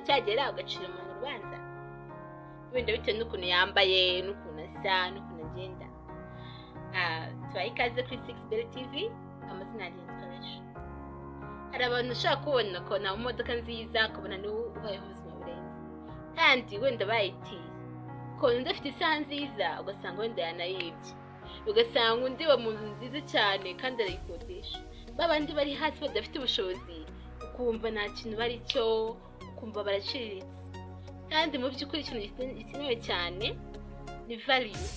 cyagera ugacira umuntu urubanza wenda bitewe n'ukuntu yambaye n'ukuntu asa n'ukuntu agenda. Tubaye ikaze kuri 6 TV, amazina yanjye Nkoresha. Hari abantu ushaka kubona ko na modoka nziza akabona ni ubayeho ubuzima burenze, kandi wenda bayitiye ko ndafite isaha nziza ugasanga wenda yanayibye, ugasanga undi wa muntu nziza cyane kandi arayikodesha. Babandi bari hasi badafite ubushobozi ukumva nta kintu bari cyo, ukumva baraciriritse. Kandi mu by'ukuri ikintu gikenewe cyane ni value,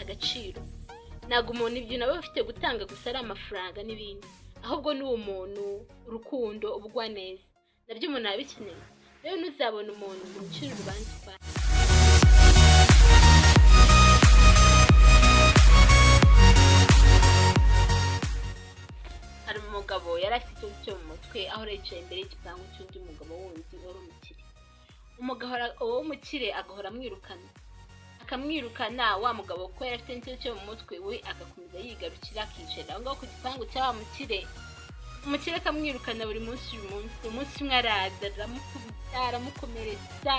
agaciro. Ntabwo umuntu ibyo nabo bafite gutanga gusa ari amafaranga n'ibindi, ahubwo ni umuntu, urukundo, ubugwa neza, nabyo umuntu abikeneye. Rero ntuzabona umuntu ngo umucire urubanza kwa hari umugabo yari afite icyo mu mutwe aho yicaye imbere y'igipangu cy'undi mugabo wundi wari umukire. Umugabo w'umukire agahora akamwirukana wa mugabo ko yari afite icyo mu mutwe, we agakomeza yigarukira akicara aho ngaho ku gipangu cy'wa mukire. Umukire akamwirukana buri munsi. Umunsi umwe araza aramukubita aramukomeretsa.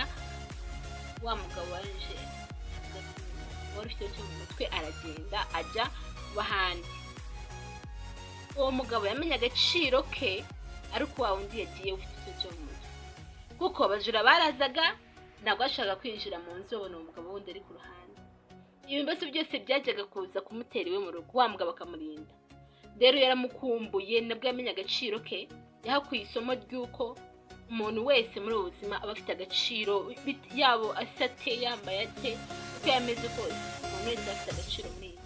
Wa mugabo waje wari ufite icyo mu mutwe aragenda ajya bahandi. Uwo mugabo yamenye agaciro ke ariko wa wundi yagiye ufite icyo mu mutwe, kuko abajura barazaga ntabwo bashaka kwinjira mu nzu babona uwo mugabo wundi ari ku ruhande. Ibibazo byose byajyaga kuza kumutera iwe mu rugo, wa mugabo akamurinda. Rero yaramukumbuye, nabwo yamenye agaciro ke, yahakuye isomo ry'uko umuntu wese muri ubu buzima aba afite agaciro, yabo asate yambaye ate uko yameze kose, umuntu wese afite agaciro muri iyi.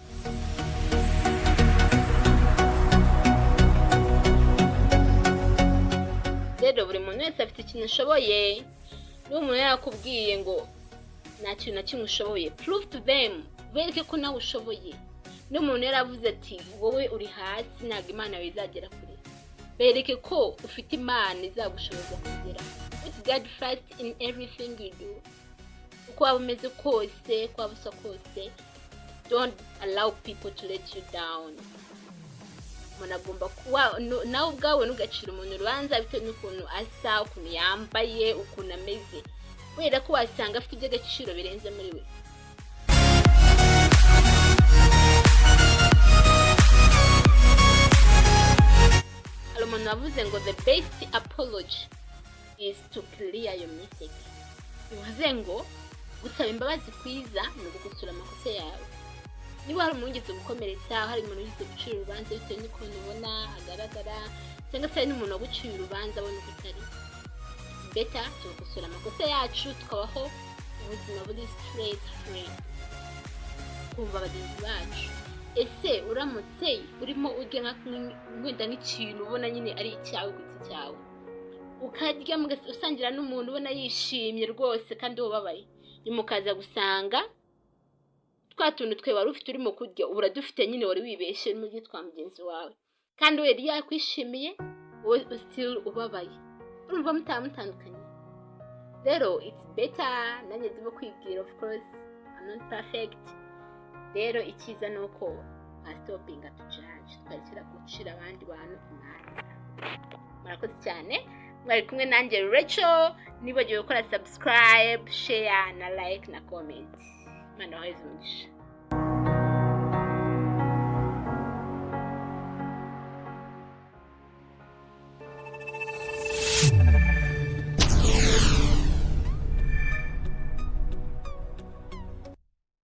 Rero buri muntu wese afite ikintu ashoboye. Niba umuntu yakubwiye ngo nta kintu na kimwe ushoboye, prove to them, bereke ko nawe ushoboye. Niba umuntu yaravuze ati wowe uri hasi ntabwo Imana yawe izagera kure, bereke ko ufite Imana izagushoboza kugera. Put God first in everything you do. Uko waba umeze kose, uko waba usa kose, don't allow people to let you down. Umuntu agomba kuba nawe ubwawe ntugacire umuntu urubanza bitewe n'ukuntu asa, ukuntu yambaye, ukuntu ameze, kubera ko wasanga afite iby'agaciro birenze muri we. Hari umuntu wavuze ngo the best apology is to clear your mistake. Bivuze ngo gusaba imbabazi kwiza ni ugukosora amakosa yawe. Niba hari umuntu ugize gukomeretsa, hari umuntu ugize gucira urubanza bitewe n'ukuntu ubona agaragara, cyangwa se hari n'umuntu waguciye urubanza abona uko utari, better tugakosora amakosa yacu tukabaho ubuzima buri straight free, kumva bagenzi bacu. Ese uramutse urimo urya wenda nk'ikintu ubona nyine ari icyawe ku giti cyawe, ukarya usangira n'umuntu ubona yishimye rwose kandi ubabaye, nyuma ukaza gusanga twa tuntu twe wari ufite urimo kurya ubura dufite nyine wari wibeshe mu gitwa mugenzi wawe, kandi we yari yakwishimiye, wowe still ubabaye. Urumva mutandukanye. Rero it's better, nanjye ndimo kwibwira, of course I'm not perfect. Rero icyiza ni uko stopinga to judge, twarekera gucira abandi bantu imana. Murakoze cyane, mwari kumwe nanjye Rachel. Nibagiwe gukora subscribe, share na like na comment. Imana waheze umugisha.